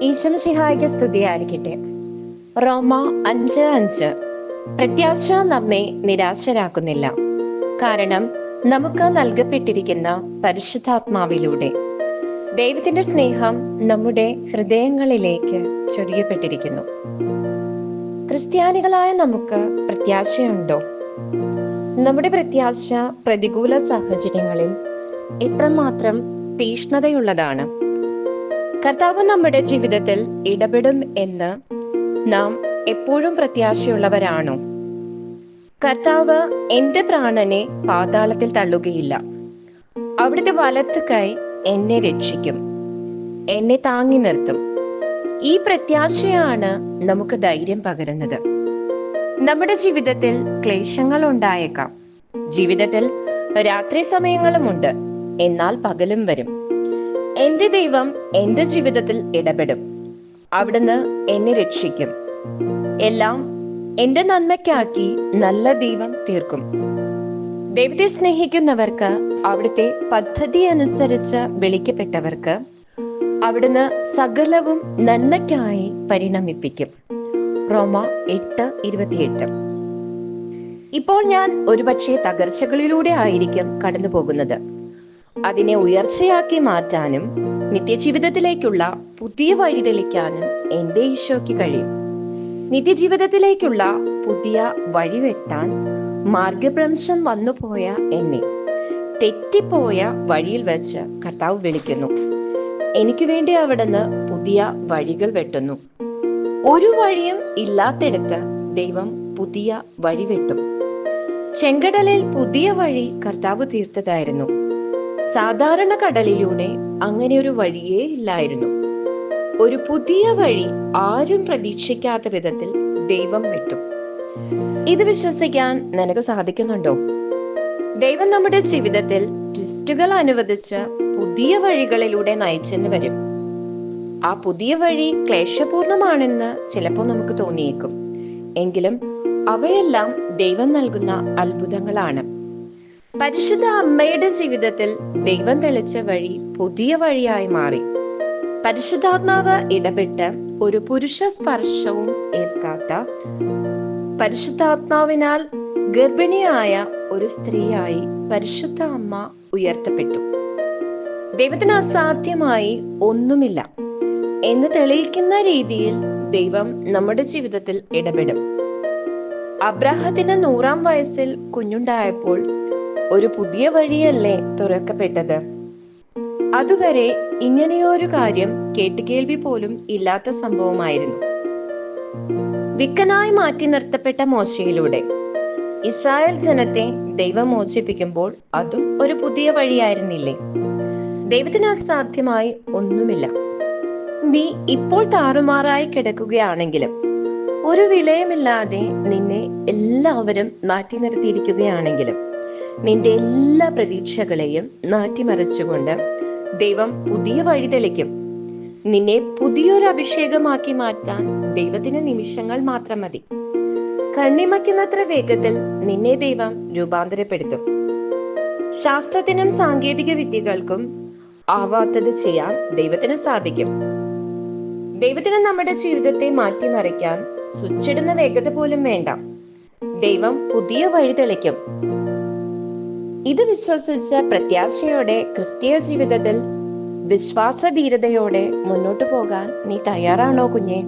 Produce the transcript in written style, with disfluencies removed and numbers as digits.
ഈശോമിശിഹായ്ക്ക് സ്തുതിയായിരിക്കട്ടെ. റോമ 5:5 പ്രത്യാശ നമ്മെ നിരാശരാക്കുന്നില്ല, കാരണം നമുക്ക് നൽകപ്പെട്ടിരിക്കുന്ന പരിശുദ്ധാത്മാവിലൂടെ ദൈവത്തിന്റെ സ്നേഹം നമ്മുടെ ഹൃദയങ്ങളിലേക്ക് ചൊരിയപ്പെട്ടിരിക്കുന്നു. ക്രിസ്ത്യാനികളായ നമുക്ക് പ്രത്യാശയുണ്ടോ? നമ്മുടെ പ്രത്യാശ പ്രതികൂല സാഹചര്യങ്ങളിൽ എത്രമാത്രം തീഷ്ണതയുള്ളതാണ്. കർത്താവ് നമ്മുടെ ജീവിതത്തിൽ ഇടപെടും എന്ന് നാം എപ്പോഴും പ്രത്യാശയുള്ളവരാണോ? കർത്താവ് എന്റെ പ്രാണനെ പാതാളത്തിൽ തള്ളുകയില്ല, അവിടുത്തെ വലത്ത് കൈ എന്നെ രക്ഷിക്കും, എന്നെ താങ്ങി നിർത്തും. ഈ പ്രത്യാശയാണ് നമുക്ക് ധൈര്യം പകരുന്നത്. നമ്മുടെ ജീവിതത്തിൽ ക്ലേശങ്ങൾ ഉണ്ടായേക്കാം, ജീവിതത്തിൽ രാത്രി സമയങ്ങളുമുണ്ട്, എന്നാൽ പകലും വരും. എന്റെ ദൈവം എന്റെ ജീവിതത്തിൽ ഇടപെടും, അവിടുന്ന് എന്നെ രക്ഷിക്കും, എല്ലാം എന്റെ നന്മയ്ക്കാക്കി നല്ല ദൈവം തീർക്കും. ദൈവത്തെ സ്നേഹിക്കുന്നവർക്ക്, അവിടുത്തെ പദ്ധതി അനുസരിച്ച് വിളിക്കപ്പെട്ടവർക്ക് അവിടുന്ന് സകലവും നന്മയ്ക്കായി പരിണമിപ്പിക്കും. റോമ 8:28. ഇപ്പോൾ ഞാൻ ഒരുപക്ഷെ തകർച്ചകളിലൂടെ ആയിരിക്കും കടന്നു പോകുന്നത്. അതിനെ ഉയർച്ചയാക്കി മാറ്റാനും നിത്യജീവിതത്തിലേക്കുള്ള പുതിയ വഴി തെളിക്കാനും എന്റെ ഈശോയ്ക്ക് കഴിയും. നിത്യജീവിതത്തിലേക്കുള്ള പുതിയ വഴി വെട്ടാൻ മാർഗഭ്രംശം വന്നുപോയ എന്നെ തെറ്റിപ്പോയ വഴിയിൽ വെച്ച് കർത്താവ് വിളിക്കുന്നു. എനിക്ക് വേണ്ടി അവിടുന്ന് പുതിയ വഴികൾ വെട്ടുന്നു. ഒരു വഴിയും ഇല്ലാത്തിടത്ത് ദൈവം പുതിയ വഴി വെട്ടും. ചെങ്കടലിൽ പുതിയ വഴി കർത്താവ് തീർത്തതായിരുന്നു. സാധാരണ കടലിലൂടെ അങ്ങനെ ഒരു വഴിയേ ഇല്ലായിരുന്നു. ഒരു പുതിയ വഴി ആരും പ്രതീക്ഷിക്കാത്ത വിധത്തിൽ ദൈവം വെട്ടും. ഇത് വിശ്വസിക്കാൻ നിനക്ക് സാധിക്കുന്നുണ്ടോ? ദൈവം നമ്മുടെ ജീവിതത്തിൽ ട്വിസ്റ്റുകൾ അനുവദിച്ച് പുതിയ വഴികളിലൂടെ നയിച്ചെന്ന് വരും. ആ പുതിയ വഴി ക്ലേശപൂർണമാണെന്ന് ചിലപ്പോൾ നമുക്ക് തോന്നിയേക്കും, എങ്കിലും അവയെല്ലാം ദൈവം നൽകുന്ന അത്ഭുതങ്ങളാണ്. പരിശുദ്ധ അമ്മയുടെ ജീവിതത്തിൽ ദൈവം തെളിച്ച വഴി പുതിയ വഴിയായി മാറി. പരിശുദ്ധാത്മാവ് ഇടപെട്ട് ഒരു പുരുഷ സ്പർശവും ഏൽക്കാത്ത, പരിശുദ്ധാത്മാവിനാൽ ഗർഭിണിയായ ഒരു സ്ത്രീയായി പരിശുദ്ധ അമ്മ ഉയർത്തപ്പെട്ടു. ദൈവത്തിന് അസാധ്യമായി ഒന്നുമില്ല എന്ന് തെളിയിക്കുന്ന രീതിയിൽ ദൈവം നമ്മുടെ ജീവിതത്തിൽ ഇടപെടും. അബ്രാഹത്തിന് 100-ാം വയസ്സിൽ കുഞ്ഞുണ്ടായപ്പോൾ ഒരു പുതിയ വഴിയല്ലേ തുറക്കപ്പെട്ടത്? അതുവരെ ഇങ്ങനെയൊരു കാര്യം കേട്ടുകേൾവി പോലും ഇല്ലാത്ത സംഭവമായിരുന്നു. വിക്കനായി മാറ്റി നിർത്തപ്പെട്ട മോശയിലൂടെ ഇസ്രായേൽ ജനത്തെ ദൈവം മോചിപ്പിക്കുമ്പോൾ അതും ഒരു പുതിയ വഴിയായിരുന്നില്ലേ? ദൈവത്തിന് അസാധ്യമായി ഒന്നുമില്ല. നീ ഇപ്പോൾ താറുമാറായി കിടക്കുകയാണെങ്കിലും, ഒരു വിലയുമില്ലാതെ നിന്നെ എല്ലാവരും മാറ്റി നിർത്തിയിരിക്കുകയാണെങ്കിലും, നിന്റെ എല്ലാ പ്രതീക്ഷകളെയും മാറ്റിമറിച്ചുകൊണ്ട് ദൈവം പുതിയ വഴി തെളിക്കും. നിന്നെ പുതിയൊരു അഭിഷേകമാക്കി മാറ്റാൻ ദൈവത്തിന് നിമിഷങ്ങൾ മാത്രം മതി. കണ്ണിമയ്ക്കുന്നത്ര വേഗത്തിൽ നിന്നെ ദൈവം രൂപാന്തരപ്പെടുത്തും. ശാസ്ത്രത്തിനും സാങ്കേതിക വിദ്യകൾക്കും ആവാത്തത് ചെയ്യാൻ ദൈവത്തിന് സാധിക്കും. ദൈവത്തിന് നമ്മുടെ ജീവിതത്തെ മാറ്റിമറിക്കാൻ സ്വിച്ചിടുന്ന വേഗത പോലും വേണ്ട. ദൈവം പുതിയ വഴി തെളിക്കും. ഇത് വിശ്വസിച്ച് പ്രത്യാശയോടെ ക്രിസ്തീയ ജീവിതത്തിൽ വിശ്വാസധീരതയോടെ മുന്നോട്ടു പോകാൻ നീ തയ്യാറാണോ കുഞ്ഞേ?